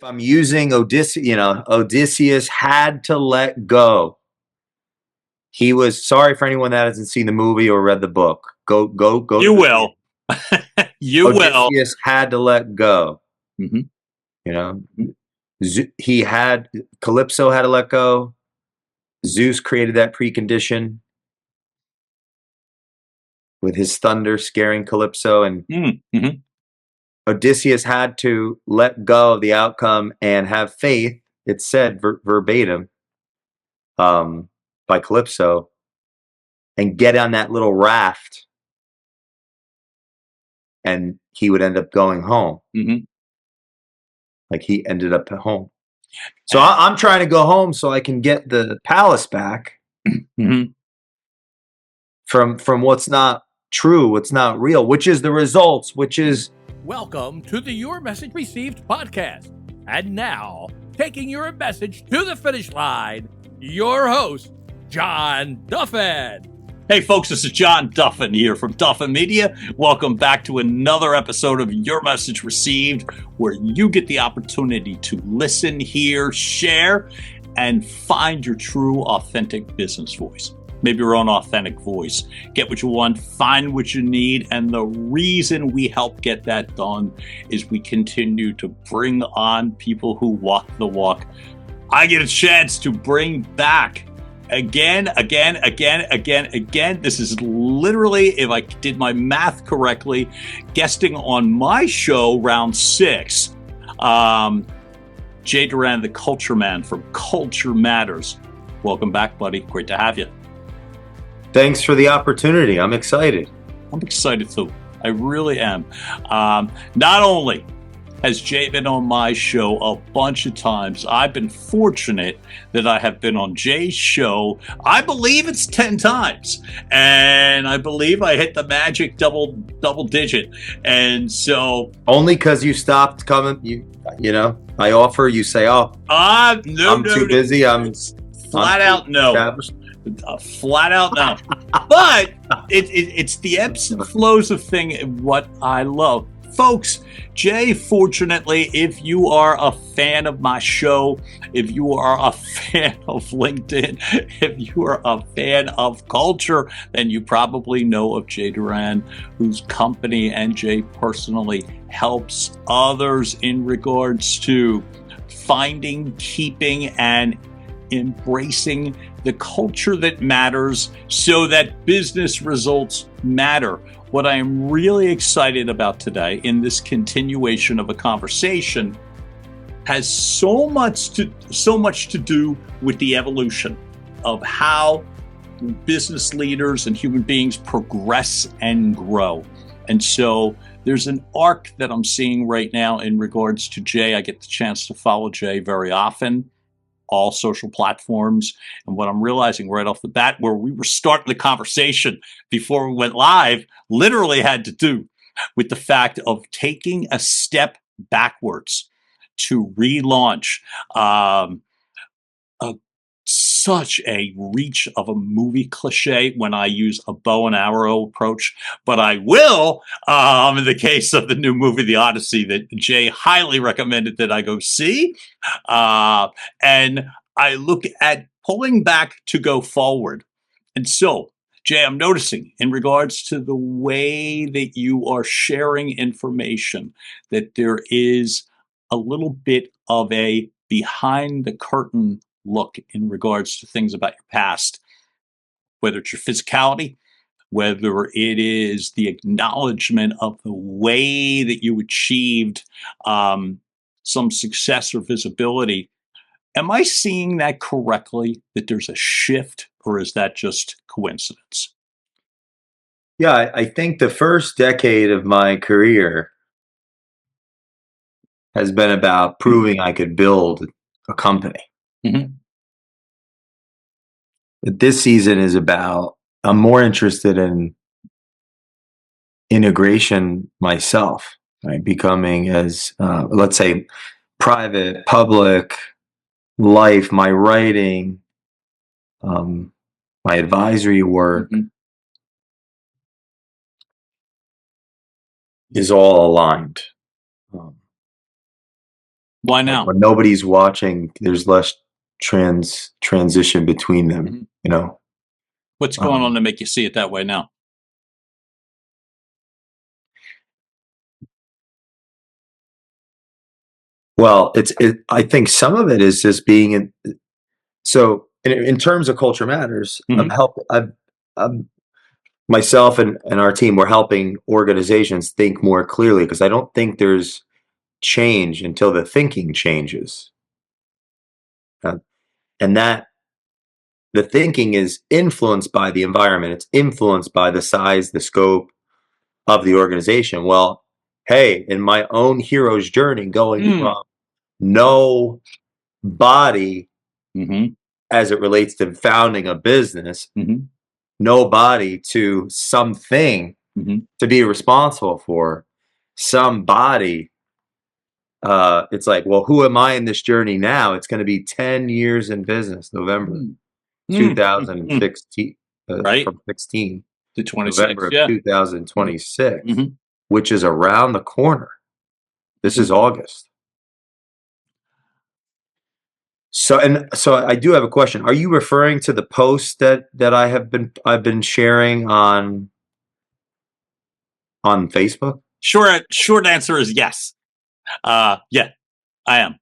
I'm using Odysseus had to let go. He was sorry for anyone that hasn't seen the movie or read the book. Go. You will. You will. Odysseus had to let go. Mm-hmm. You know, Calypso had to let go. Zeus created that precondition with his thunder scaring Calypso, and Mm-hmm. Odysseus had to let go of the outcome and have faith. It's said verbatim by Calypso, and get on that little raft, and he would end up going home. Mm-hmm. Like he ended up at home. So I'm trying to go home so I can get the palace back Mm-hmm. from what's not true, what's not real, which is the results, which is... Welcome to the Your Message Received podcast. And now, taking your message to the finish line, your host, John Duffin. Hey folks, this is John Duffin here from Duffin Media. Welcome back to another episode of Your Message Received, where you get the opportunity to listen, hear, share, and find your true, authentic business voice. Maybe your own authentic voice. Get what you want, find what you need, and the reason we help get that done is we continue to bring on people who walk the walk. I get a chance to bring back again. This is literally, if I did my math correctly, guesting on my show, round 6, Jay Duran, the Culture Man from Culture Matters. Welcome back, buddy. Great to have you. Thanks for the opportunity. I'm excited. I'm excited too. I really am. Not only has Jay been on my show a bunch of times, I've been fortunate that I have been on Jay's show, I believe it's 10 times. And I believe I hit the magic double digit. And so... Only because you stopped coming, you know, I offer, you say, no, I'm too busy. I'm flat out no. Flat out no. But it's the ebbs and flows of what I love. Folks, Jay, fortunately, if you are a fan of my show, if you are a fan of LinkedIn, if you are a fan of culture, then you probably know of Jay Doran, whose company and Jay personally helps others in regards to finding, keeping, and embracing the culture that matters so that business results matter. What I am really excited about today in this continuation of a conversation has so much to do with the evolution of how business leaders and human beings progress and grow. And so there's an arc that I'm seeing right now in regards to Jay. I get the chance to follow Jay very often, all social platforms. And what I'm realizing right off the bat, where we were starting the conversation before we went live, literally had to do with the fact of taking a step backwards to relaunch such a reach of a movie cliche when I use a bow and arrow approach, but I will in the case of the new movie, The Odyssey, that Jay highly recommended that I go see. And I look at pulling back to go forward. And so, Jay, I'm noticing in regards to the way that you are sharing information that there is a little bit of a behind the curtain look in regards to things about your past, whether it's your physicality, whether it is the acknowledgement of the way that you achieved some success or visibility. Am I seeing that correctly, that there's a shift, or is that just coincidence? Yeah, I think the first decade of my career has been about proving I could build a company. Mm-hmm. But this season is about, I'm more interested in integration myself, right? Becoming as, let's say, private, public, life, my writing, my advisory work is all aligned. Why now? When nobody's watching, there's less transition between them. Mhm. You know, What's going on to make you see it that way now? well, I think some of it is just being in. So in terms of Culture Matters, I'm myself and our team, we're helping organizations think more clearly, because I don't think there's change until the thinking changes. And that the thinking is influenced by the environment. It's influenced by the size, the scope of the organization. Well, hey, in my own hero's journey, going from no body as it relates to founding a business, no body to something to be responsible for, somebody. It's like, well, who am I in this journey now? It's going to be 10 years in business, November 2016, Right. from 16 to 26, November of 2026, which is around the corner. This is August. So I do have a question. Are you referring to the post that I've been sharing on Facebook? Short answer is yes. Yeah, I am.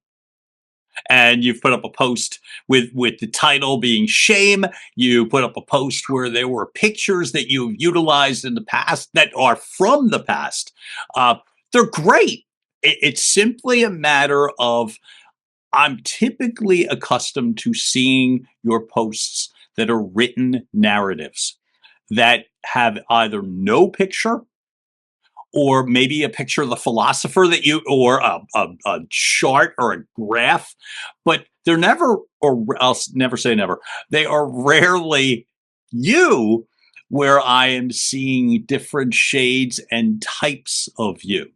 And you've put up a post with the title being shame. You put up a post where there were pictures that you've utilized in the past that are from the past. They're great. It's simply a matter of, I'm typically accustomed to seeing your posts that are written narratives that have either no picture, or maybe a picture of the philosopher that you, or a chart or a graph, but they're never, or I'll never say never, they are rarely you, where I am seeing different shades and types of you.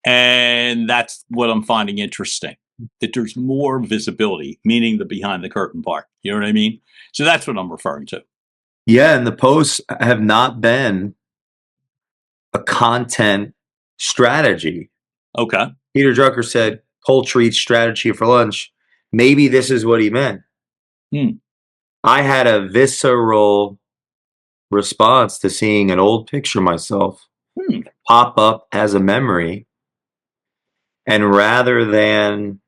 And that's what I'm finding interesting, that there's more visibility, meaning the behind the curtain part. You know what I mean? So that's what I'm referring to. Yeah, and the posts have not been a content strategy. Okay. Peter Drucker said, culture eats strategy for lunch. Maybe this is what he meant. I had a visceral response to seeing an old picture of myself pop up as a memory. And rather than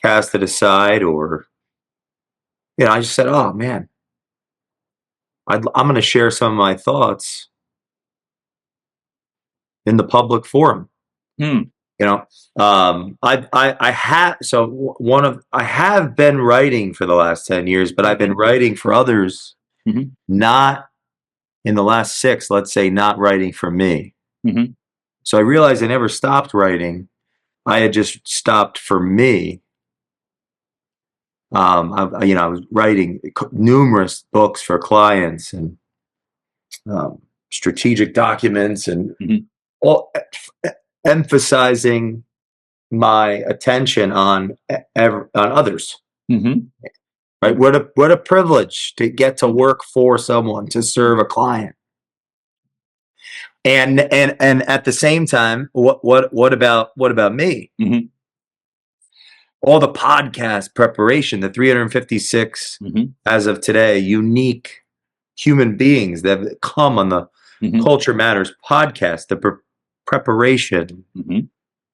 cast it aside, or, I just said, oh man, I'm going to share some of my thoughts in the public forum. I have been writing for the last 10 years, but I've been writing for others, not in the last 6, let's say, not writing for me. So I realized I never stopped writing. I had just stopped for me. I was writing numerous books for clients and strategic documents, and all emphasizing my attention on others. Right? What a privilege to get to work for someone, to serve a client. And at the same time, what about me? All the podcast preparation, the 356 as of today, unique human beings that have come on the Culture Matters podcast, the preparation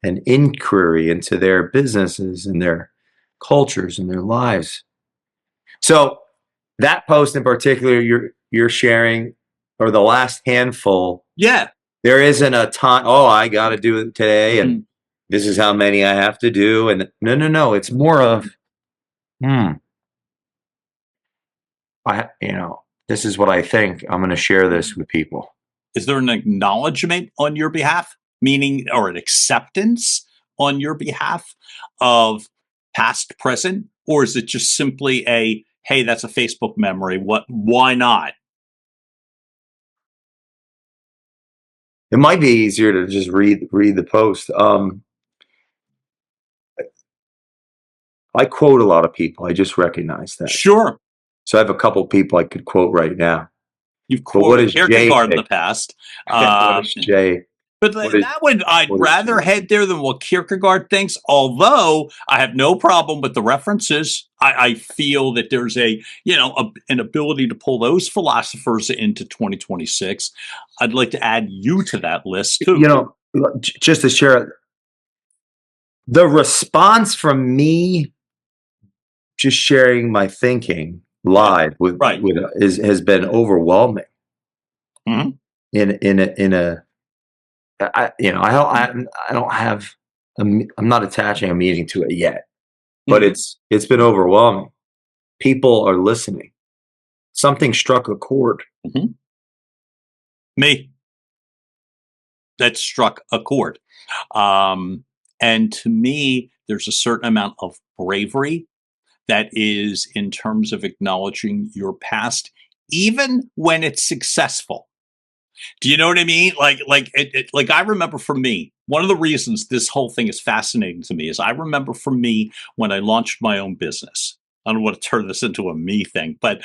and inquiry into their businesses and their cultures and their lives. So that post in particular you're sharing, or the last handful, there isn't a time, oh, I got to do it today, and this is how many I have to do, and no, it's more of this is what I think, I'm going to share this with people. Is there an acknowledgement on your behalf, meaning, or an acceptance on your behalf of past, present, or is it just simply a, hey, that's a Facebook memory, why not? It might be easier to just read the post. I quote a lot of people. I just recognize that. Sure. So I have a couple of people I could quote right now. You've quoted Kierkegaard in the past. What does Jay? But that would, I'd rather head there than what Kierkegaard thinks, although I have no problem with the references. I feel that there's an ability to pull those philosophers into 2026. I'd like to add you to that list too. Just to share, the response from me just sharing my thinking live has been overwhelming. Mm-hmm. I'm not attaching a meaning to it yet, but it's been overwhelming. People are listening. Something struck a chord. Mm-hmm. Me. That struck a chord. And to me, there's a certain amount of bravery that is in terms of acknowledging your past, even when it's successful. Do you know what I mean? Like I remember for me, one of the reasons this whole thing is fascinating to me is I remember for me when I launched my own business. I don't want to turn this into a me thing, but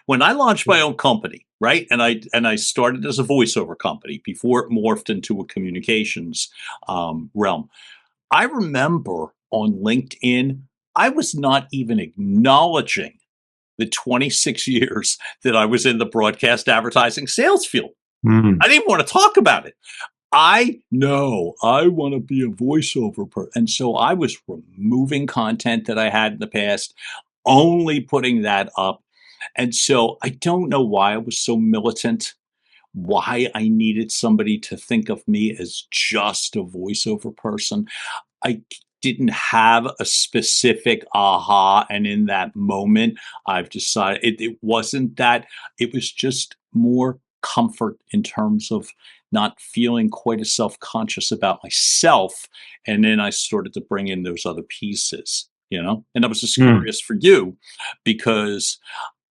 when I launched my own company, right? And I started as a voiceover company before it morphed into a communications realm. I remember on LinkedIn, I was not even acknowledging the 26 years that I was in the broadcast advertising sales field. I didn't even want to talk about it. I know I want to be a voiceover person. And so I was removing content that I had in the past, only putting that up. And so I don't know why I was so militant, why I needed somebody to think of me as just a voiceover person. I didn't have a specific aha. And in that moment, I've decided it wasn't that. It was just more comfort in terms of not feeling quite as self-conscious about myself. And then I started to bring in those other pieces, and I was just curious for you, because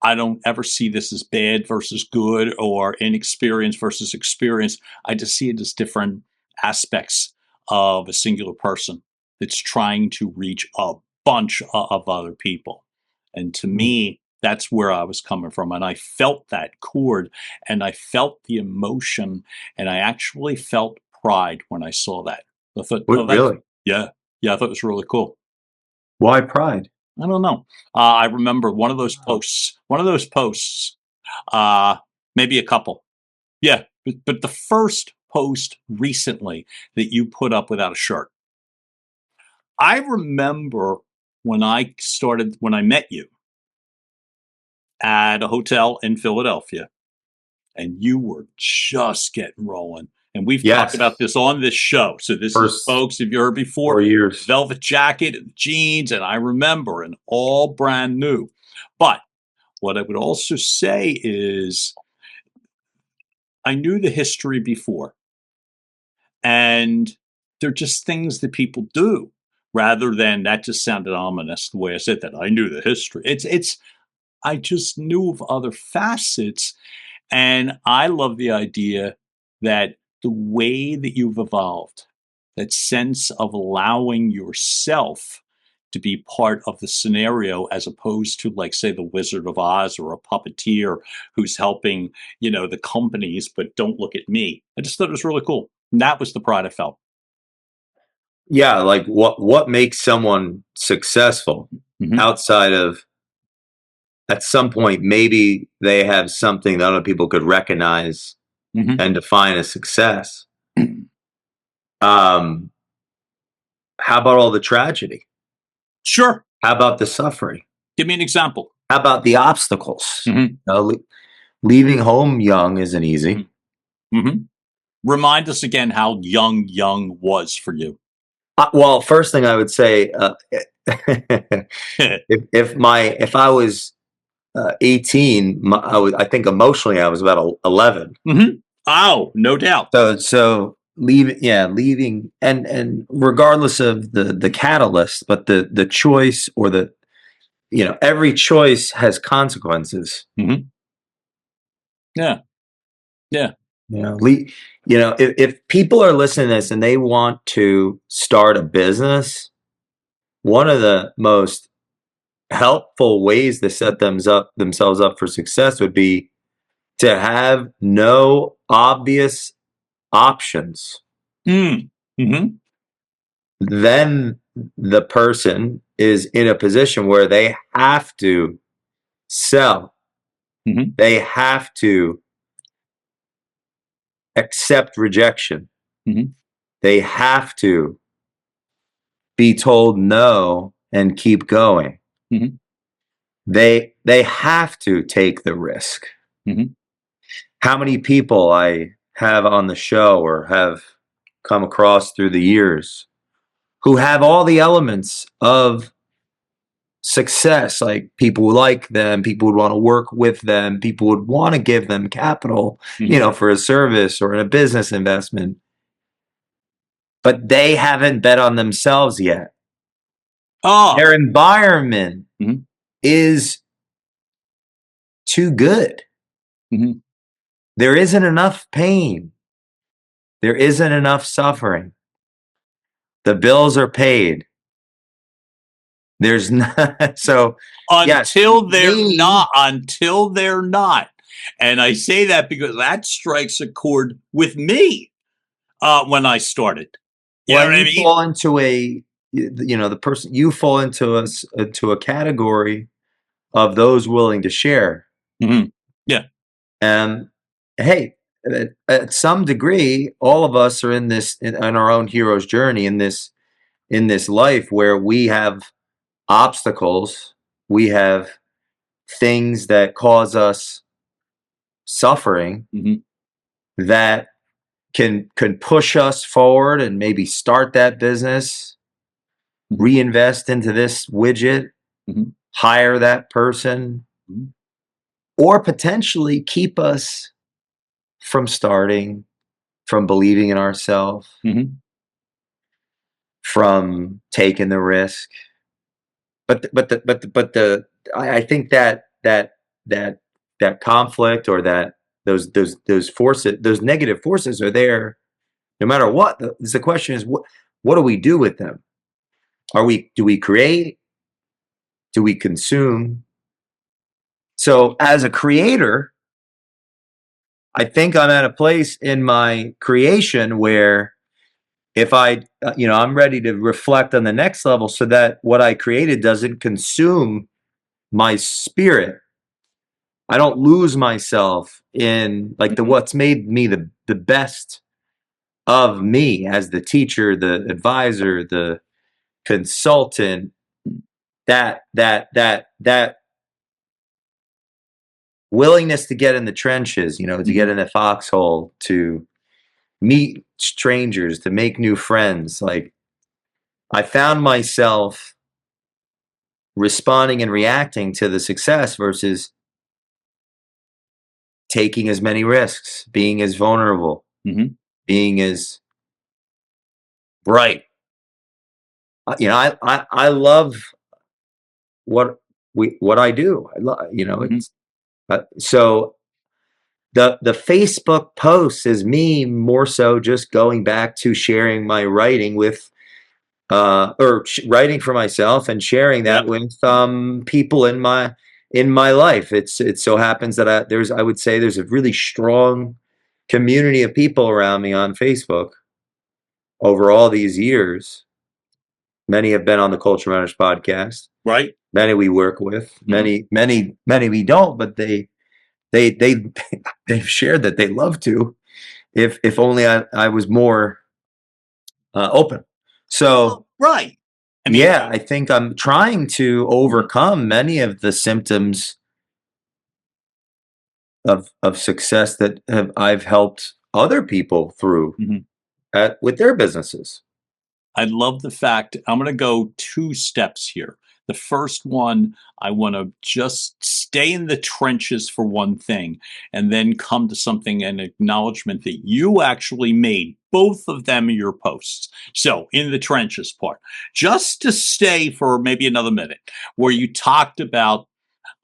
I don't ever see this as bad versus good or inexperience versus experience. I just see it as different aspects of a singular person that's trying to reach a bunch of other people. And to me, that's where I was coming from. And I felt that chord, and I felt the emotion, and I actually felt pride when I saw that. I thought, really? Yeah, I thought it was really cool. Why pride? I don't know. I remember one of those posts, maybe a couple. Yeah, but the first post recently that you put up without a shirt. I remember when I met you at a hotel in Philadelphia, and you were just getting rolling. And we've talked about this on this show. So this is, folks, if you heard before, 4 years. Velvet jacket and jeans, and I remember, and all brand new. But what I would also say is I knew the history before. And they're just things that people do, rather than, that just sounded ominous the way I said that. I knew the history. I just knew of other facets. And I love the idea that the way that you've evolved, that sense of allowing yourself to be part of the scenario, as opposed to, like, say, the Wizard of Oz or a puppeteer who's helping, the companies, but don't look at me. I just thought it was really cool. And that was the pride I felt. Yeah, like what makes someone successful outside of, at some point, maybe they have something that other people could recognize and define as success. How about all the tragedy? Sure. How about the suffering? Give me an example. How about the obstacles? Leaving home young isn't easy. Remind us again how young was for you. Well, first thing I would say, if I was 18, I think emotionally I was about 11. Oh, no doubt. So leaving, and regardless of the catalyst, but the choice, or every choice has consequences. Yeah. If people are listening to this and they want to start a business, one of the most helpful ways to set themselves up for success would be to have no obvious options Mm-hmm. then the person is in a position where they have to sell. Mm-hmm. They have to accept rejection. Mm-hmm. They have to be told no and keep going. Mm-hmm. They have to take the risk. Mm-hmm. How many people I have on the show or have come across through the years who have all the elements of success, like people would like them, people would want to work with them, people would want to give them capital, for a service or a business investment, but they haven't bet on themselves yet. Their environment is too good. Mm-hmm. There isn't enough pain. There isn't enough suffering. The bills are paid. There's not. So until they're not. And I say that because that strikes a chord with me when I started. You know what I mean? Fall into the person, you fall into a category of those willing to share. Mm-hmm. Yeah. And hey, at some degree, all of us are in our own hero's journey in this life where we have obstacles, we have things that cause us suffering that can push us forward and maybe start that business, reinvest into this widget, hire that person, or potentially keep us from starting, from believing in ourselves, from taking the risk. I think that conflict or that those forces, those negative forces are there no matter what. The question is, what do we do with them? Do we create? Do we consume? So as a creator, I think I'm at a place in my creation where if I'm ready to reflect on the next level so that what I created doesn't consume my spirit. I don't lose myself in what's made me the best of me as the teacher, the advisor, the consultant, that willingness to get in the trenches, to get in the foxhole, to meet strangers, to make new friends. Like, I found myself responding and reacting to the success versus taking as many risks, being as vulnerable, being as bright. I love what I do. I love, it's so the Facebook posts is me more so just going back to sharing my writing with writing for myself and sharing that with people in my life. It so happens that I would say there's a really strong community of people around me on Facebook over all these years. Many have been on the Culture Matters podcast. Right. Many we work with. Many we don't, but they've shared that they love to. If only I was more open. So right. I think I'm trying to overcome many of the symptoms of success that I've helped other people through with their businesses. I love the fact, I'm going to go 2 steps here. The first one, I want to just stay in the trenches for one thing, and then come to something, an acknowledgement that you actually made, both of them in your posts. So in the trenches part, just to stay for maybe another minute, where you talked about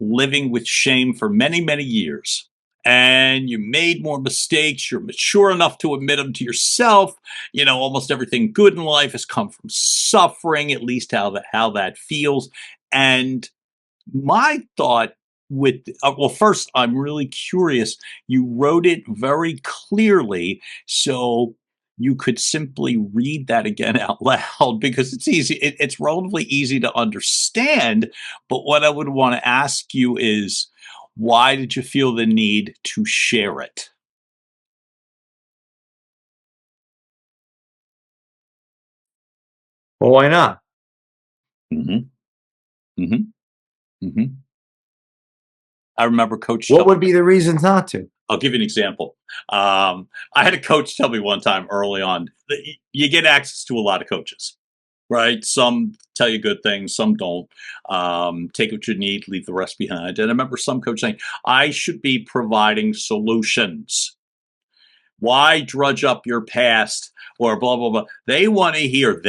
living with shame for many, many years. And you made more mistakes. You're mature enough to admit them to yourself. Almost everything good in life has come from suffering, at least how that feels. And my thought first, I'm really curious. You wrote it very clearly. So you could simply read that again out loud because it's easy. It's relatively easy to understand. But what I would want to ask you is, why did you feel the need to share it? Well, why not? Mm-hmm. Mm-hmm. Mm-hmm. I remember Coach. What would be the reasons not to? I'll give you an example. I had a coach tell me one time early on that you get access to a lot of coaches, right? Some tell you good things, some don't. Take what you need, leave the rest behind. And I remember some coach saying, I should be providing solutions. Why drudge up your past or blah, blah, blah? They want to hear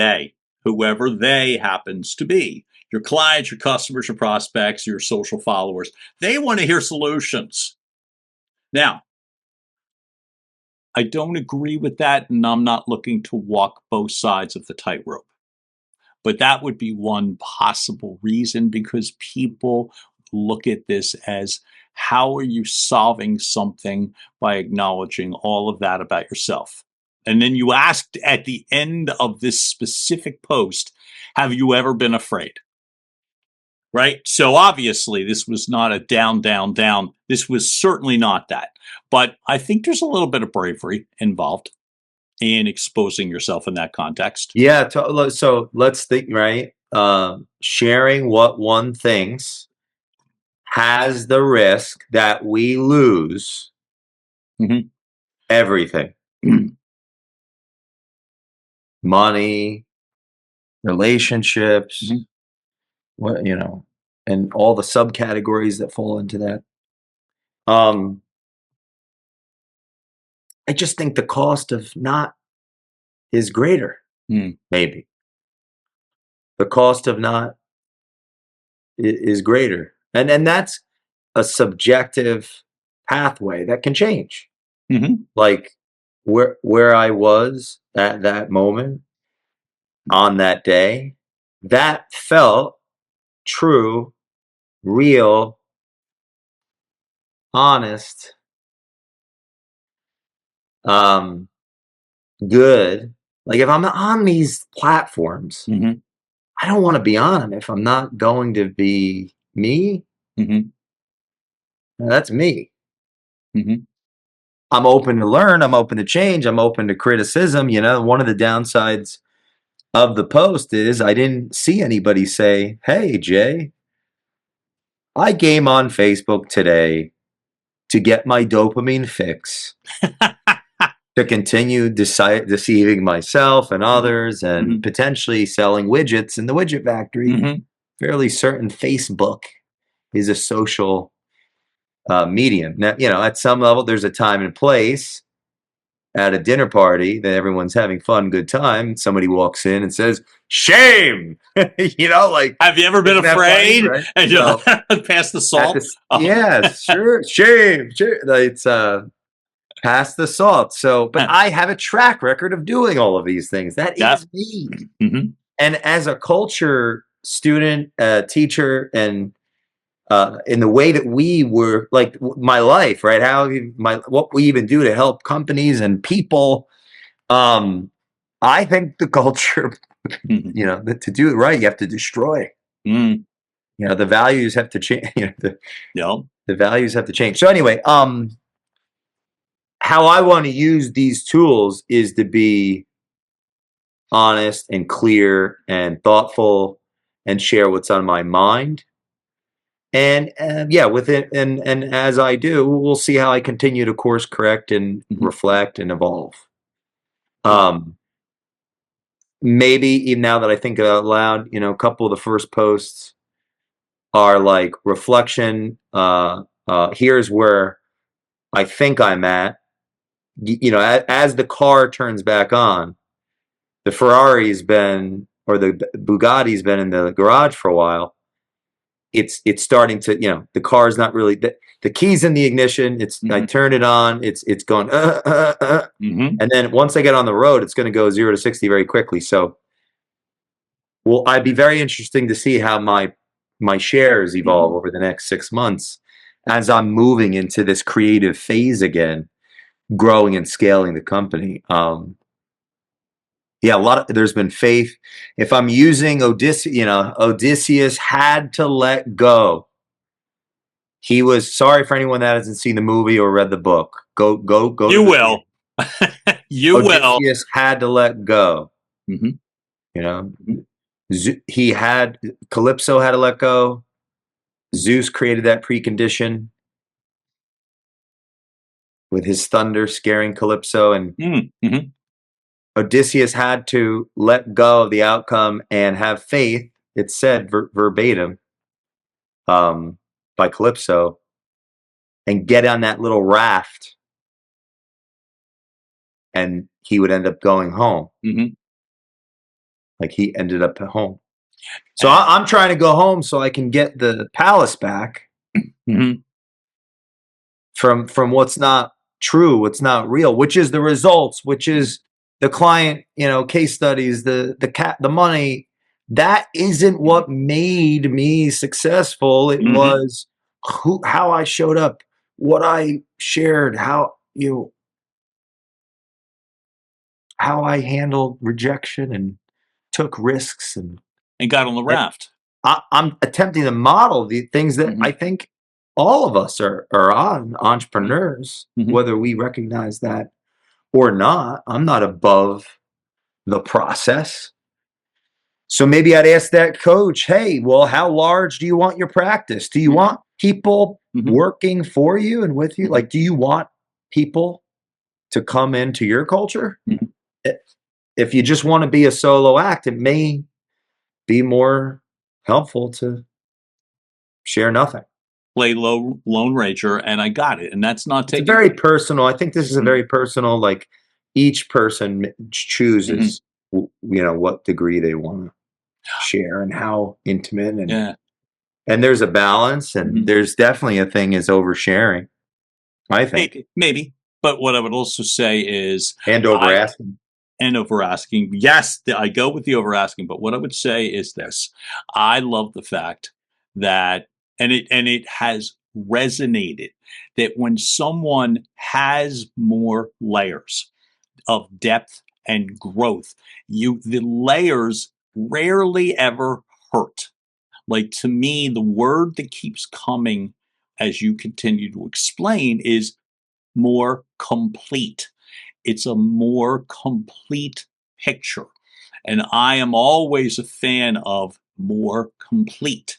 whoever they happens to be. Your clients, your customers, your prospects, your social followers. They want to hear solutions. Now, I don't agree with that, and I'm not looking to walk both sides of the tightrope. But that would be one possible reason, because people look at this as, how are you solving something by acknowledging all of that about yourself? And then you asked at the end of this specific post, have you ever been afraid? Right? So obviously this was not a down, down, down. This was certainly not that. But I think there's a little bit of bravery involved in exposing yourself in that context. Yeah. So let's think, right? Sharing what one thinks has the risk that we lose everything. Money, relationships, what, and all the subcategories that fall into that. I just think the cost of not is greater. Maybe the cost of not is greater, and that's a subjective pathway that can change. Like where I was at that moment on that day, that felt true, real, honest, good. Like if I'm on these platforms, I don't want to be on them if I'm not going to be me. That's me. I'm open to learn. I'm open to change. I'm open to criticism. One of the downsides of the post is I didn't see anybody say, hey, Jay, I game on Facebook today to get my dopamine fix, to continue deceiving myself and others, and potentially selling widgets in the widget factory. Fairly certain Facebook is a social medium. Now, at some level, there's a time and place. At a dinner party that everyone's having fun, good time, somebody walks in and says, shame! Like, have you ever been afraid? Funny, right? And you pass the salt? Yes, sure. Shame. Sure. It's pass the salt. So, but I have a track record of doing all of these things. That is me. And as a culture student, teacher, and in the way that we were, like my life, right? What we even do to help companies and people. I think the culture, to do it right, you have to destroy. The values have to change. The values have to change. So anyway, how I want to use these tools is to be honest and clear and thoughtful and share what's on my mind. And with it, and as I do, we'll see how I continue to course correct and reflect and evolve. Maybe even now that I think out loud, a couple of the first posts are like reflection. Here's where I think I'm at. As the car turns back on, the Ferrari's been, or the Bugatti's been in the garage for a while. It's starting to, the car's not really, the key's in the ignition. I turn it on. It's going, and then once I get on the road, it's going to go 0 to 60 very quickly. So, I'd be very interesting to see how my shares evolve over the next 6 months as I'm moving into this creative phase again, growing and scaling the company. Yeah, there's been faith. If I'm using Odysseus had to let go. He was, sorry for anyone that hasn't seen the movie or read the book. Go. You will. You will. Odysseus had to let go. Mm-hmm. You know, Calypso had to let go. Zeus created that precondition with his thunder scaring Calypso, and mm-hmm. Odysseus had to let go of the outcome and have faith. It's said verbatim by Calypso, and get on that little raft, and he would end up going home. Mm-hmm. Like he ended up at home. So I'm trying to go home so I can get the palace back mm-hmm. from what's not true, what's not real, which is the results, which is the client, case studies, the money. That isn't what made me successful. It was how I showed up, what I shared, how I handled rejection and took risks and got on the raft. I'm attempting to model the things that I think all of us are entrepreneurs, whether we recognize that or not. I'm not above the process. So maybe I'd ask that coach, hey, well, how large do you want your practice? Do you want people working for you and with you? Like, do you want people to come into your culture? If you just want to be a solo act, it may be more helpful to share nothing. Play Lone Ranger, and I got it. And that's not taking. It's very personal. I think this is a very personal, like each person chooses, what degree they want to share and how intimate. And there's a balance, and there's definitely a thing is oversharing, I think. Maybe. But what I would also say is. And over asking. And over asking. Yes, I go with the over asking. But what I would say is this. I love the fact that, and it has resonated, that when someone has more layers of depth and growth, the layers rarely ever hurt. Like, to me, the word that keeps coming as you continue to explain is more complete. It's a more complete picture. And I am always a fan of more complete.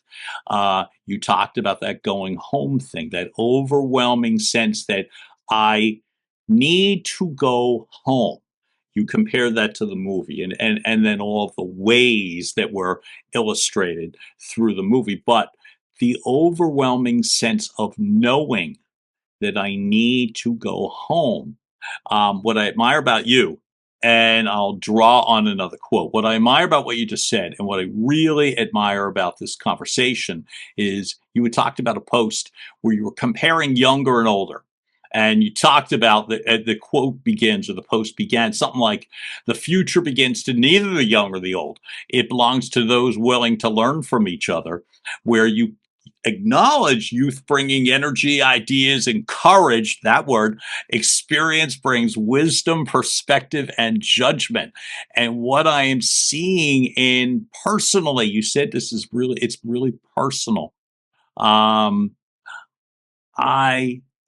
You talked about that going home thing, that overwhelming sense that I need to go home. You compare that to the movie and then all of the ways that were illustrated through the movie. But the overwhelming sense of knowing that I need to go home. What I admire about you, and I'll draw on another quote, what I admire about what you just said, and what I really admire about this conversation is you had talked about a post where you were comparing younger and older. And you talked about the quote begins, or the post began, something like, the future begins to neither the young or the old. It belongs to those willing to learn from each other, where you acknowledge youth bringing energy, ideas, and courage. That word. Experience brings wisdom, perspective, and judgment. And what I am seeing in personally, you said this is it's really personal. I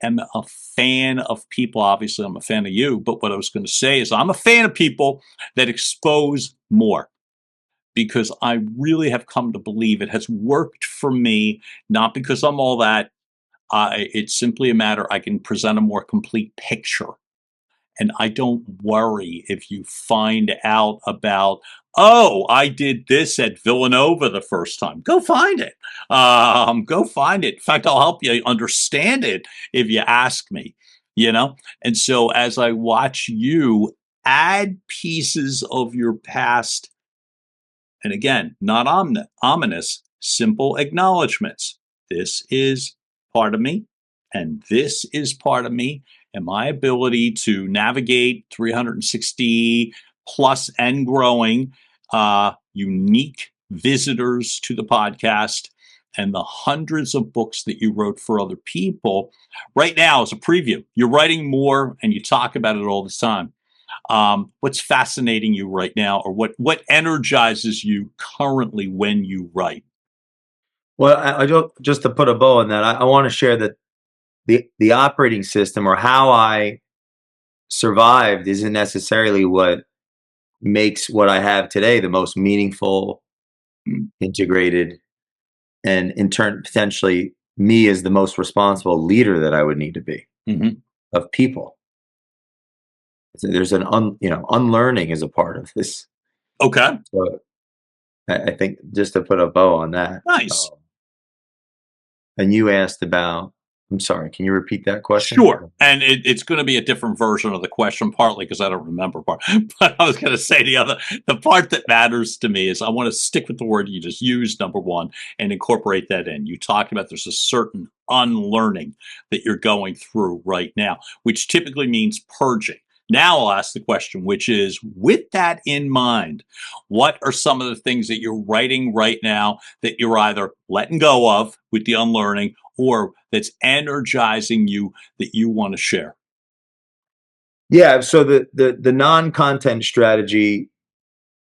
am a fan of people. Obviously, I'm a fan of you. But what I was going to say is I'm a fan of people that expose more, because I really have come to believe it has worked for me, not because I'm all that. It's simply a matter I can present a more complete picture. And I don't worry if you find out about, oh, I did this at Villanova the first time. Go find it. Go find it. In fact, I'll help you understand it if you ask me, And so as I watch you add pieces of your past, and again, not ominous, simple acknowledgments. This is part of me, and this is part of me, and my ability to navigate 360 plus and growing unique visitors to the podcast, and the hundreds of books that you wrote for other people. Right now, as a preview, you're writing more, and you talk about it all the time. What's fascinating you right now, or what energizes you currently when you write? Well, I don't, just to put a bow on that, I want to share that the operating system or how I survived isn't necessarily what makes what I have today the most meaningful, integrated, and in turn potentially me as the most responsible leader that I would need to be of people. So there's an unlearning is a part of this. Okay, So I think just to put a bow on that. nice. And you asked about. I'm sorry. Can you repeat that question? Sure. And it's going to be a different version of the question, partly because I don't remember part. But I was going to say the part that matters to me is I want to stick with the word you just used, number one, and incorporate that in. You talked about there's a certain unlearning that you're going through right now, which typically means purging. Now I'll ask the question, which is, with that in mind, what are some of the things that you're writing right now that you're either letting go of with the unlearning, or that's energizing you that you want to share? Yeah. So the non-content strategy,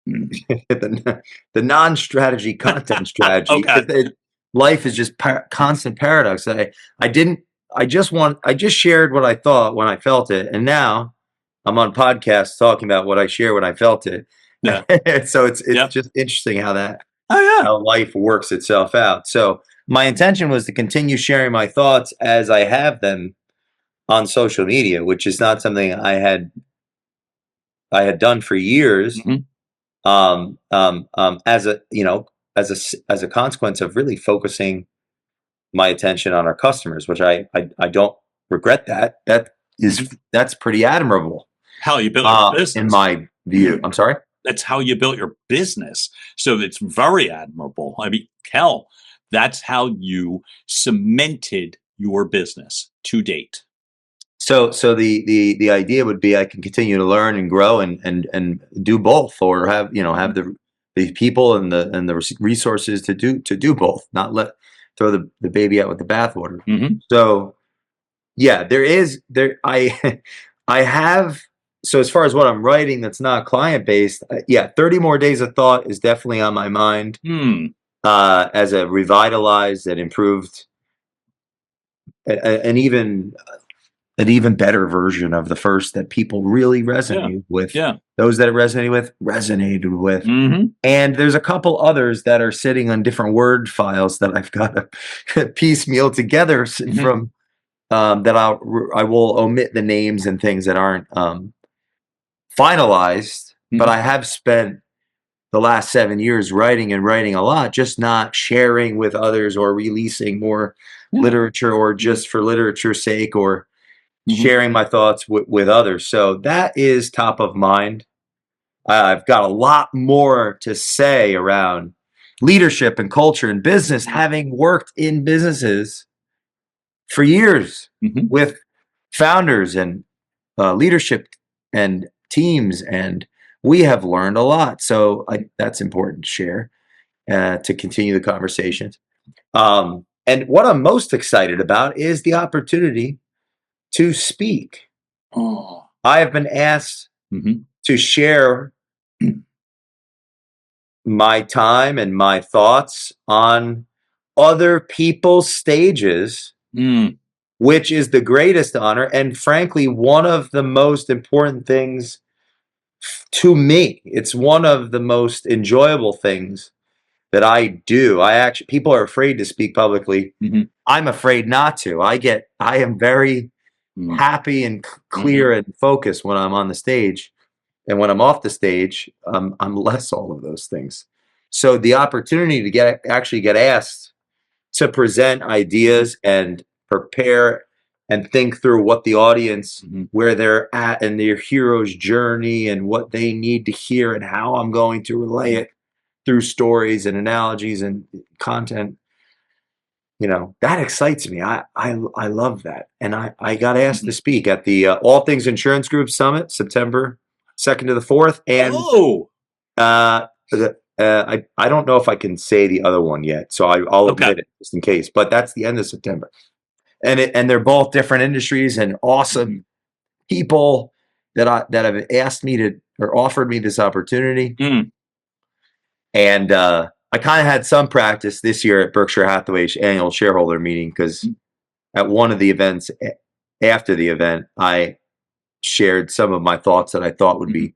the non-strategy content strategy. Okay. Life is just constant paradox. I just shared what I thought when I felt it, and now I'm on podcasts talking about what I share when I felt it. Yeah. So it's just interesting how Oh life works itself out. So my intention was to continue sharing my thoughts as I have them on social media, which is not something I had done for years. As a consequence of really focusing my attention on our customers, which I don't regret that. That's pretty admirable. How you built your business, in my view. I'm sorry. That's how you built your business. So it's very admirable. I mean, hell, that's how you cemented your business to date. So the idea would be I can continue to learn and grow and do both, or have the people and the resources to do both, not throw the baby out with the bathwater. So yeah, I have. So as far as what I'm writing that's not client based, 30 more days of thought is definitely on my mind. As a revitalized and improved and an even better version of the first that people really resonate with. Yeah. Those that it resonated with. And there's a couple others that are sitting on different Word files that I've got to piecemeal together from that I will omit the names and things that aren't finalized. But I have spent the last 7 years writing a lot, just not sharing with others or releasing more literature, or just for literature's sake, or sharing my thoughts with others. So that is top of mind. I've got a lot more to say around leadership and culture and business, having worked in businesses for years with founders and leadership and teams, and we have learned a lot. So that's important to share to continue the conversations. And what I'm most excited about is the opportunity to speak. I have been asked to share my time and my thoughts on other people's stages, which is the greatest honor, and frankly, one of the most important things to me. It's one of the most enjoyable things that I do. People are afraid to speak publicly. I'm afraid not to. I am very happy and clear and focused when I'm on the stage, and when I'm off the stage, I'm less all of those things. So the opportunity to actually get asked to present ideas and prepare and think through what the audience, where they're at in their hero's journey, and what they need to hear, and how I'm going to relay it through stories and analogies and content. That excites me. I love that. And I got asked to speak at the All Things Insurance Group Summit, September 2nd to the 4th. And I don't know if I can say the other one yet, so I'll admit it just in case. But that's the end of September. And they're both different industries and awesome people. that have asked me to or offered me this opportunity. Mm. And I kind of had some practice this year at Berkshire Hathaway's annual shareholder meeting, because at one of the events after the event, I shared some of my thoughts that I thought would be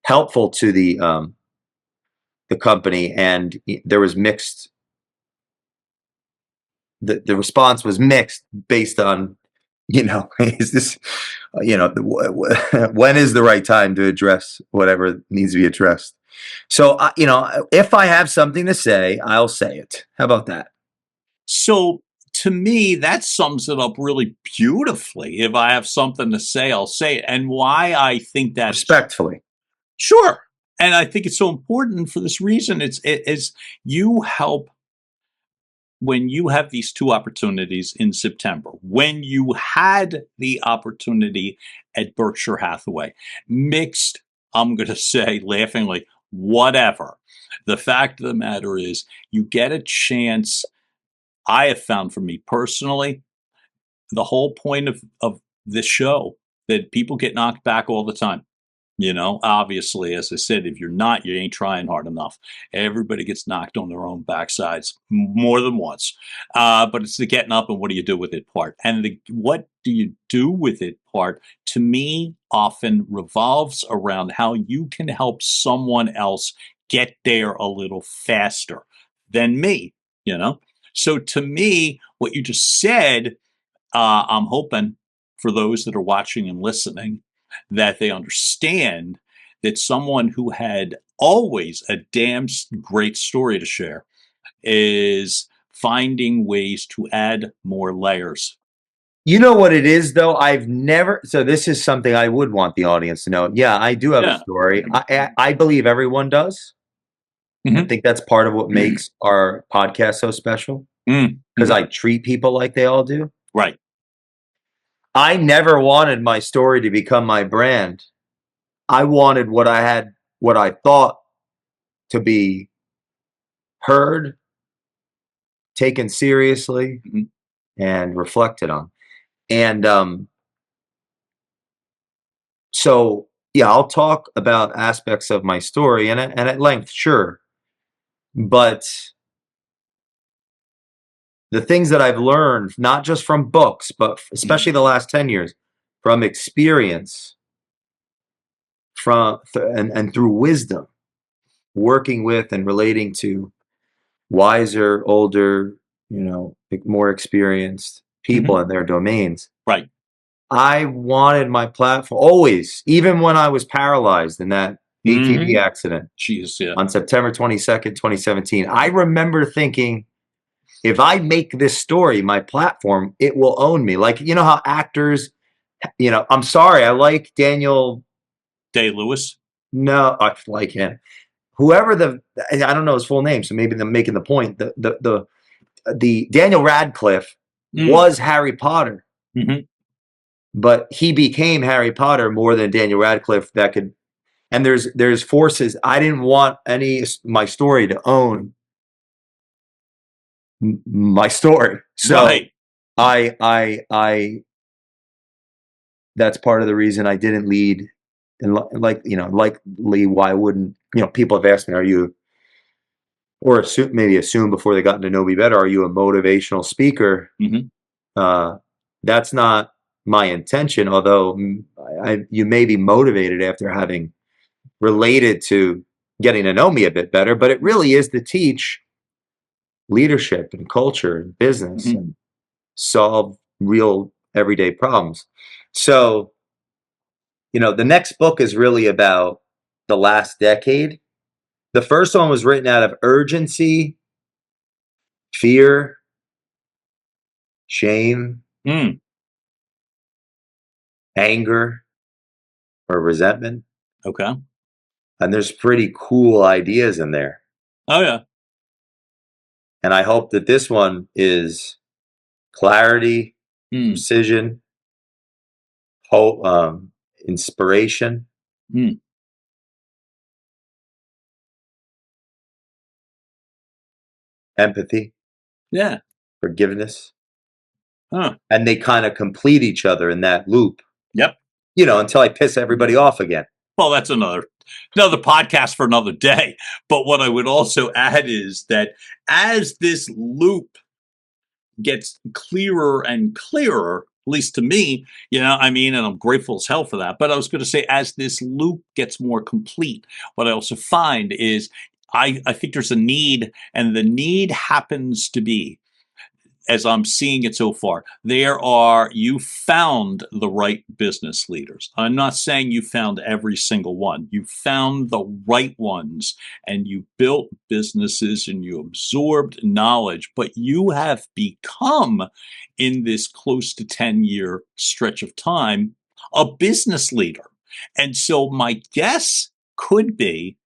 helpful to the company, and there was mixed. The response was mixed based on, is this, when is the right time to address whatever needs to be addressed? So, if I have something to say, I'll say it. How about that? So to me, that sums it up really beautifully. If I have something to say, I'll say it. And why I think that Respectfully. Sure. And I think it's so important for this reason. It's you help when you have these two opportunities in September, when you had the opportunity at Berkshire Hathaway, mixed, I'm going to say laughingly, whatever. The fact of the matter is, you get a chance. I have found for me personally, the whole point of this show, that people get knocked back all the time. Obviously, as I said, if you're not, you ain't trying hard enough. Everybody gets knocked on their own backsides more than once. But it's the getting up and what do you do with it part. And the what do you do with it part, to me, often revolves around how you can help someone else get there a little faster than me, So to me, what you just said, I'm hoping for those that are watching and listening, that they understand that someone who had always a damn great story to share is finding ways to add more layers. You know what it is, though? So this is something I would want the audience to know. Yeah, I do have a story. I believe everyone does. I think that's part of what makes our podcast so special, because I treat people like they all do. Right. I never wanted my story to become my brand. I wanted what I thought to be heard, taken seriously, and reflected on. And so, yeah, I'll talk about aspects of my story and at length, sure. But the things that I've learned, not just from books, but especially the last 10 years, from experience, and through wisdom, working with and relating to wiser, older, more experienced people in their domains. Right. I wanted my platform always, even when I was paralyzed in that ATV accident on September 22nd, 2017. I remember thinking, if I make this story my platform, it will own me. Like, how actors, I'm sorry, I like Daniel Day-Lewis. No, I like him. Whoever I don't know his full name, so maybe I'm making the point. The Daniel Radcliffe was Harry Potter, but he became Harry Potter more than Daniel Radcliffe that could. And there's forces. I didn't want my story to own my story, so right. I that's part of the reason I didn't lead. And likely why wouldn't people have asked me, are you, or assume before they gotten to know me better, are you a motivational speaker? That's not my intention, although you may be motivated after having related to getting to know me a bit better, but it really is to teach leadership and culture and business and solve real everyday problems. So, the next book is really about the last decade. The first one was written out of urgency, fear, shame, anger, or resentment. Okay. And there's pretty cool ideas in there. Oh, yeah. And I hope that this one is clarity, precision, hope, inspiration. Empathy. Yeah. Forgiveness. Huh. And they kind of complete each other in that loop. Yep. until I piss everybody off again. Well, that's another podcast for another day. But what I would also add is that as this loop gets clearer and clearer, at least to me, and I'm grateful as hell for that. But I was going to say, as this loop gets more complete, what I also find is I think there's a need, and the need happens to be, as I'm seeing it so far, you found the right business leaders. I'm not saying you found every single one. You found the right ones, and you built businesses and you absorbed knowledge, but you have become, in this close to 10-year stretch of time, a business leader. And so my guess could be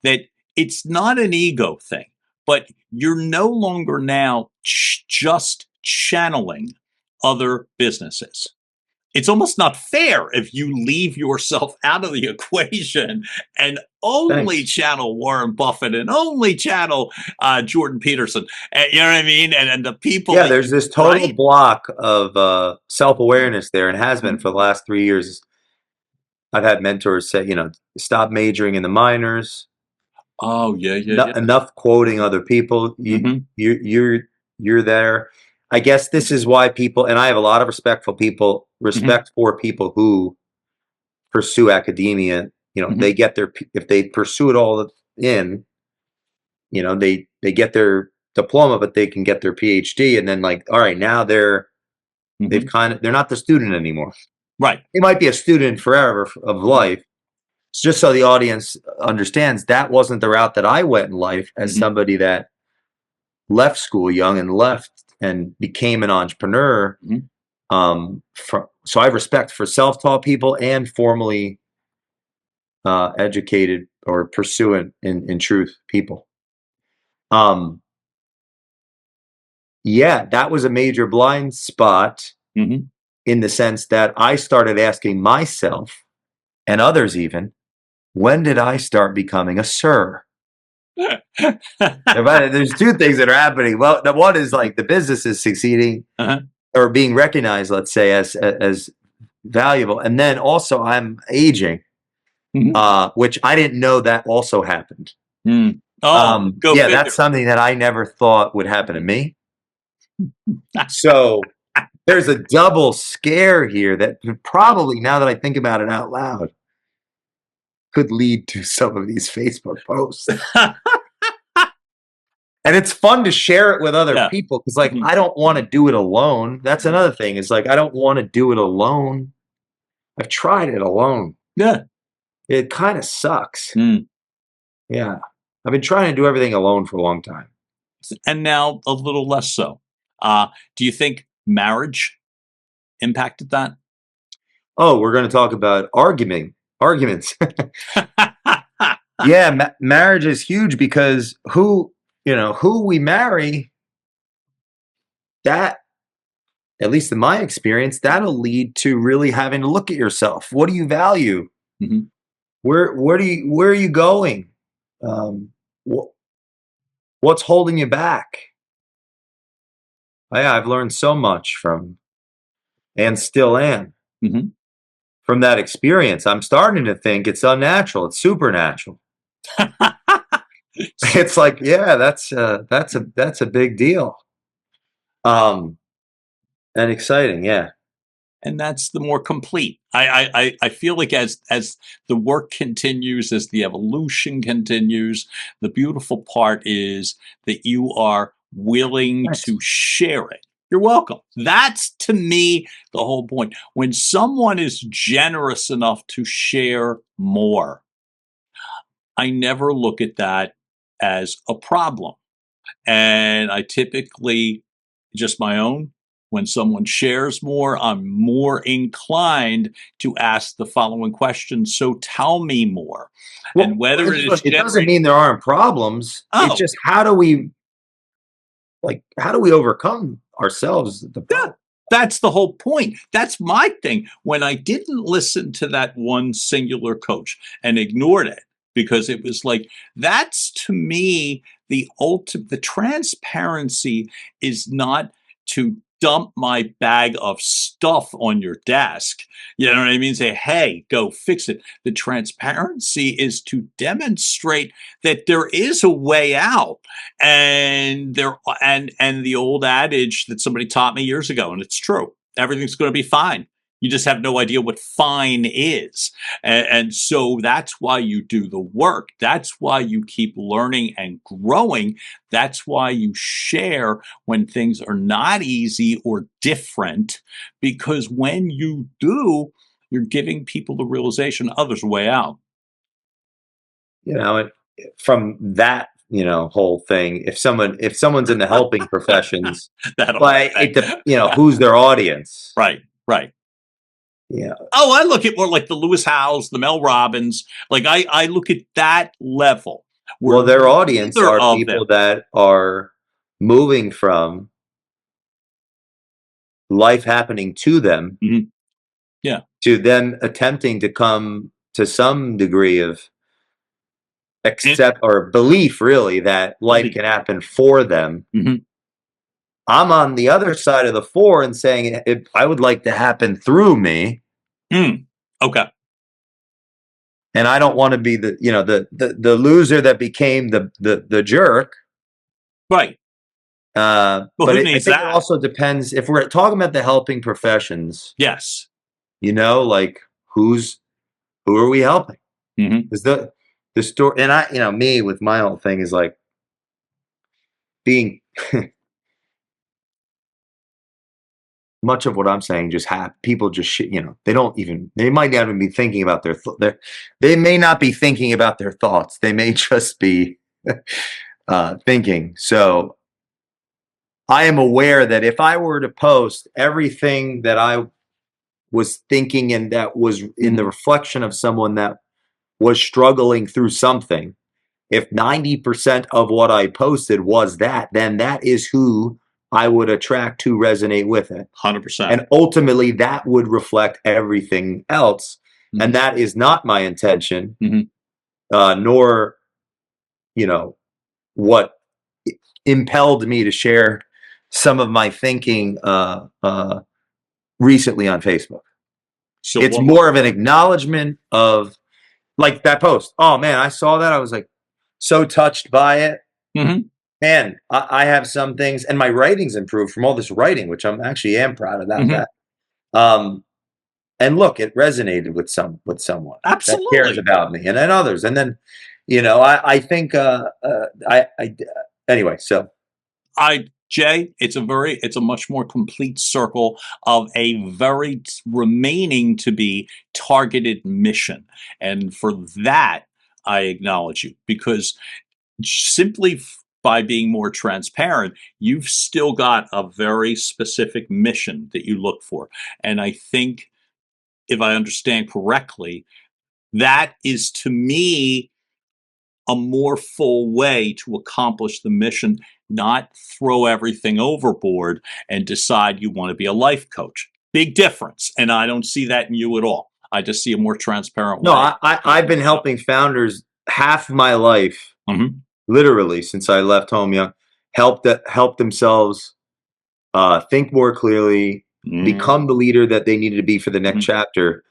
that it's not an ego thing, but you're no longer now just channeling other businesses. It's almost not fair if you leave yourself out of the equation and only channel Warren Buffett and only channel Jordan Peterson. You know what I mean? And the people. Yeah, there's this total block of self-awareness there, and has been for the last 3 years. I've had mentors say, stop majoring in the minors. Oh, yeah. Enough quoting other people. You're there. I guess this is why people, and I have a lot of respect for people who pursue academia. They get if they pursue it all in, they get their diploma, but they can get their PhD, and then all right, now they're not the student anymore. Right. They might be a student forever of life. Just so the audience understands, that wasn't the route that I went in life as somebody that left school young and became an entrepreneur. So I have respect for self-taught people and formally educated or pursuant in truth people. Yeah, that was a major blind spot in the sense that I started asking myself and others even, when did I start becoming a sir? There's two things that are happening. Well, the one is the business is succeeding or being recognized, let's say, as valuable. And then also I'm aging, which I didn't know that also happened. That's something that I never thought would happen to me. So there's a double scare here that probably, now that I think about it out loud, could lead to some of these Facebook posts. And it's fun to share it with other people because I don't want to do it alone. That's another thing. Is I don't want to do it alone. I've tried it alone. Yeah. It kind of sucks. Yeah. I've been trying to do everything alone for a long time. And now a little less so. Do you think marriage impacted that? Oh, we're going to talk about arguments. Yeah, marriage is huge because who we marry, that, at least in my experience, that'll lead to really having to look at yourself. What do you value? Where are you going? What's holding you back? Yeah, I've learned so much from, and still am. From that experience. I'm starting to think it's unnatural. It's supernatural. It's that's a big deal. And exciting, yeah. And that's the more complete. I feel like as the work continues, as the evolution continues, the beautiful part is that you are willing to share it. You're welcome. That's, to me, the whole point. When someone is generous enough to share more, I never look at that as a problem. And I typically, just my own, when someone shares more, I'm more inclined to ask the following question. So tell me more. Well, and whether it doesn't mean there aren't problems. It's just how do we overcome ourselves? That's the whole point. That's my thing. When I didn't listen to that one singular coach and ignored it, because it was that's, to me, the transparency is not to dump my bag of stuff on your desk. You know what I mean? Say, hey, go fix it. The transparency is to demonstrate that there is a way out. And the old adage that somebody taught me years ago, and it's true, everything's going to be fine. You just have no idea what fine is. And so that's why you do the work. That's why you keep learning and growing. That's why you share when things are not easy or different, because when you do, you're giving people the realization, oh, there's a way out. From that, whole thing, if someone's in the helping professions, who's their audience? Right. Yeah. Oh, I look at more like the Lewis Howes, the Mel Robbins. Like I look at that level. Well, their audience are people that are moving from life happening to them, to them attempting to come to some degree of accept or belief, really, that life can happen for them. I'm on the other side of the four and saying, I would like to happen through me. Okay. And I don't want to be the loser that became the jerk. Right. But I think it also depends if we're talking about the helping professions. Yes. Like who are we helping? Because the story, and me with my whole thing is like being much of what I'm saying just people just they might not even be thinking about they may not be thinking about their thoughts. They may just be thinking. So I am aware that if I were to post everything that I was thinking and that was in the reflection of someone that was struggling through something, if 90% of what I posted was that, then that is who I would attract to resonate with it. 100%. And ultimately that would reflect everything else. And that is not my intention, nor, what impelled me to share some of my thinking recently on Facebook. So it's more of an acknowledgement of like that post. Oh man, I saw that. I was like so touched by it. Man, I have some things, and my writing's improved from all this writing, which I'm actually am proud about that. And look, it resonated with someone Absolutely that cares about me, and then others, and then, I think, anyway. So, Jay, it's a much more complete circle of a very remaining to be targeted mission, and for that, I acknowledge you, because simply by being more transparent, you've still got a very specific mission that you look for. And I think, if I understand correctly, that is to me a more full way to accomplish the mission, not throw everything overboard and decide you want to be a life coach. Big difference. And I don't see that in you at all. I just see a more transparent way. No, I've been helping founders half my life. Literally, since I left home young, help themselves think more clearly, become the leader that they needed to be for the next chapter.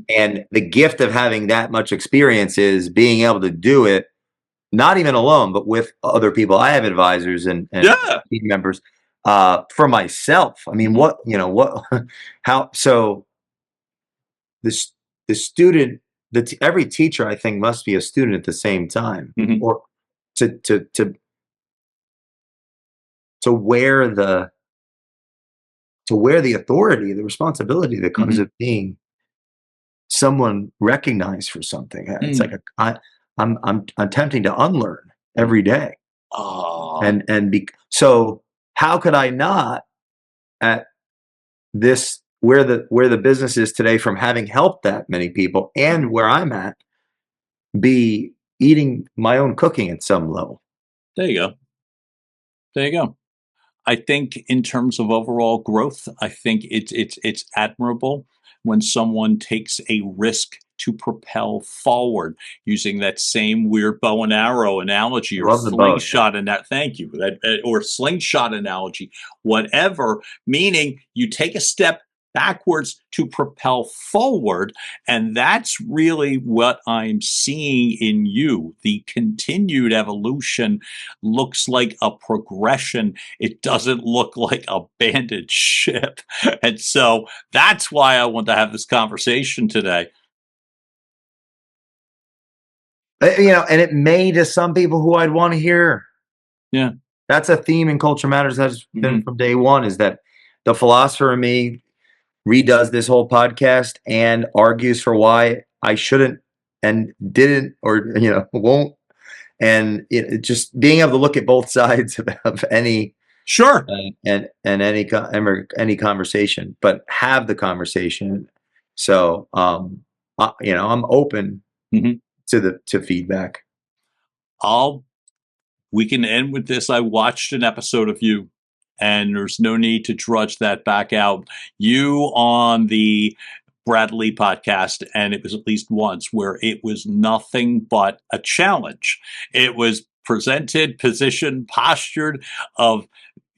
And the gift of having that much experience is being able to do it, not even alone, but with other people. I have advisors and team members for myself. I mean, so the student, every teacher, I think, must be a student at the same time, or to wear the authority, the responsibility that comes of being someone recognized for something. It's like I'm attempting to unlearn every day. So how could I not, at this where the business is today, from having helped that many people and where I'm at, be eating my own cooking at some level? There you go. I think in terms of overall growth, I think it's admirable when someone takes a risk to propel forward, using that same weird bow and arrow analogy or slingshot thank you, or slingshot analogy, whatever, meaning you take a step backwards to propel forward. And that's really what I'm seeing in you. The continued evolution looks like a progression. It doesn't look like a abandoned ship. And so that's why I want to have this conversation today. And it may to some people who I'd want to hear. Yeah. That's a theme in Culture Matters that's been from day one, is that the philosopher in me redoes this whole podcast and argues for why I shouldn't and didn't or won't, and just being able to look at both sides of any and any conversation, but have the conversation. So I'm open to feedback. We can end with this. I watched an episode of you, and there's no need to drudge that back out. You on the Bradley podcast, and it was at least once where it was nothing but a challenge. It was presented, positioned, postured of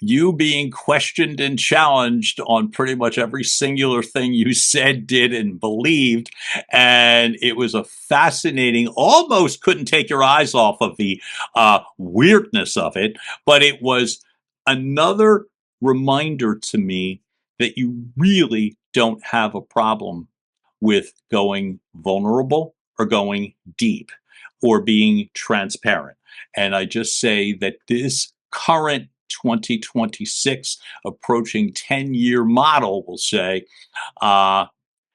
you being questioned and challenged on pretty much every singular thing you said, did, and believed. And it was a fascinating, almost couldn't take your eyes off of the weirdness of it, but it was another reminder to me that you really don't have a problem with going vulnerable or going deep or being transparent. And I just say that this current 2026 approaching 10-year model, we'll say,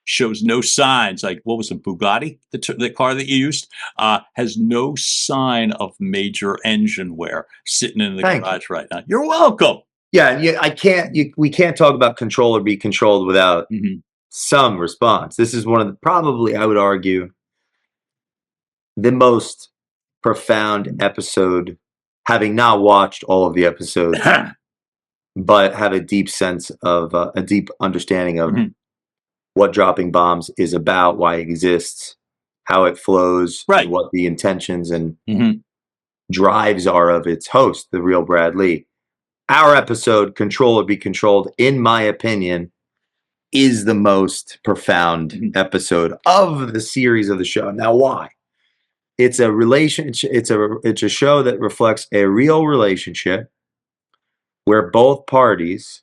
shows no signs, like, what was it, Bugatti, the car that you used, has no sign of major engine wear sitting in the garage right now. You're welcome. Yeah, we can't talk about control or be controlled without some response. This is one of the, probably, I would argue, the most profound episode, having not watched all of the episodes, but have a deep sense of a deep understanding of what dropping bombs is about, why it exists, how it flows, what the intentions and drives are of its host, the real Brad Lee. Our episode, Control or Be Controlled, in my opinion, is the most profound episode of the series of the show. Now, why? It's a relationship. It's a show that reflects a real relationship where both parties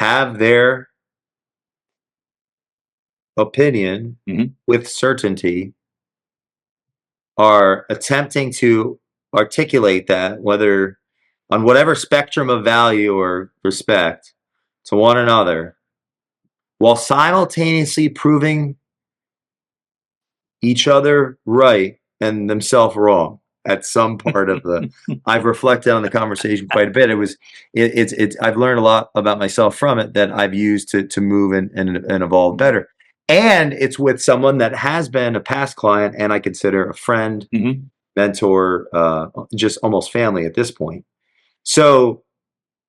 have their opinion with certainty, are attempting to articulate that, whether on whatever spectrum of value or respect to one another, while simultaneously proving each other right and themselves wrong at some part of the. I've reflected on the conversation quite a bit. It's I've learned a lot about myself from it that I've used to move and evolve better. And it's with someone that has been a past client and I consider a friend, mentor, just almost family at this point. So,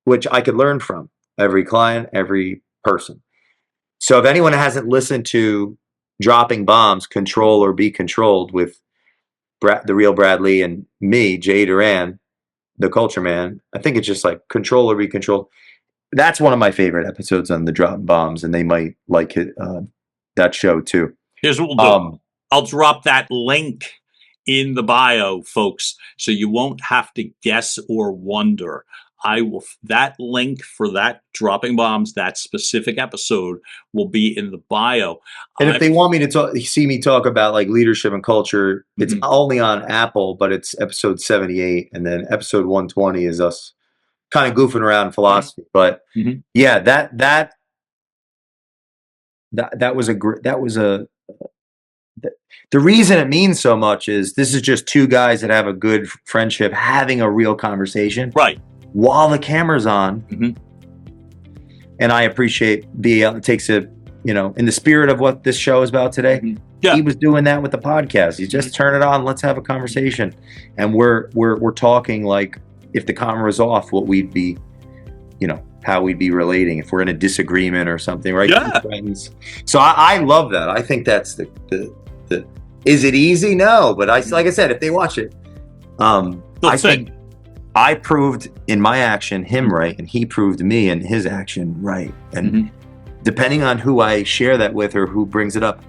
which I could learn from every client, every person. So if anyone hasn't listened to Dropping Bombs, Control or Be Controlled with the real Brad Lee and me, Jay Duran, the Culture Man, I think it's just like Control or Be Controlled. That's one of my favorite episodes on the Dropping Bombs, and they might like it, that show too. Here's what we'll do. I'll drop that link in the bio, folks, so you won't have to guess or wonder. That link for that Dropping Bombs, that specific episode, will be in the bio. And if they want me to see me talk about like leadership and culture, it's only on Apple, but it's episode 78, and then episode 120 is us kind of goofing around in philosophy. But yeah, that was the reason it means so much is this is just two guys that have a good friendship having a real conversation, right, while the camera's on. And I appreciate it takes a, in the spirit of what this show is about today. Yeah. He was doing that with the podcast. You just turn it on, let's have a conversation. And we're talking like if the camera was off, what we'd be, how we'd be relating if we're in a disagreement or something, right? Yeah. Friends. So I love that. I think that's the Is it easy? No, but like I said, if they watch it, I think I proved in my action him right, and he proved me in his action right. And depending on who I share that with or who brings it up,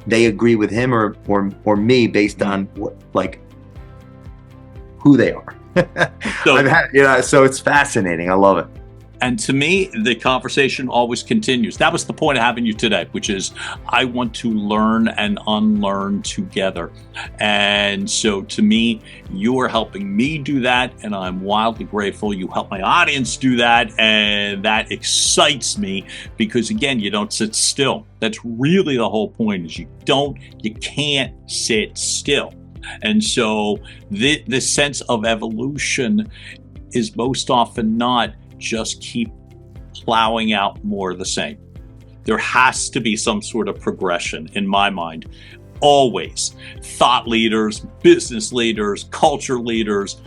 they agree with him or me based on who they are. So it's fascinating. I love it. And to me, the conversation always continues. That was the point of having you today, which is I want to learn and unlearn together. And so to me, you are helping me do that, and I'm wildly grateful. You help my audience do that, and that excites me because, again, you don't sit still. That's really the whole point, is you can't sit still. And so this sense of evolution is most often not just keep plowing out more of the same. There has to be some sort of progression in my mind. Always. Thought leaders, business leaders, culture leaders.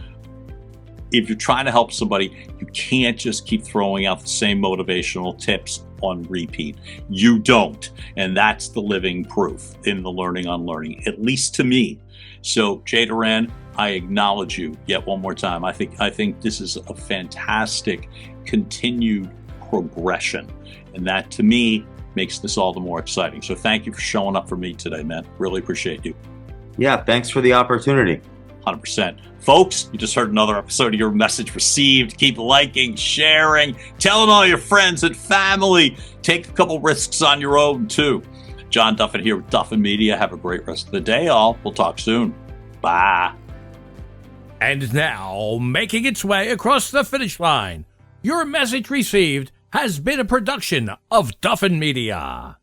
If you're trying to help somebody, you can't just keep throwing out the same motivational tips on repeat. You don't. And that's the living proof in the Learning Unlearning, at least to me. So, Jay Doran, I acknowledge you yet one more time. I think this is a fantastic continued progression. And that, to me, makes this all the more exciting. So thank you for showing up for me today, man. Really appreciate you. Yeah, thanks for the opportunity. 100%. Folks, you just heard another episode of Your Message Received. Keep liking, sharing, telling all your friends and family. Take a couple risks on your own, too. John Duffin here with Duffin Media. Have a great rest of the day, all. We'll talk soon. Bye. And now, making its way across the finish line, Your Message Received has been a production of Duffin Media.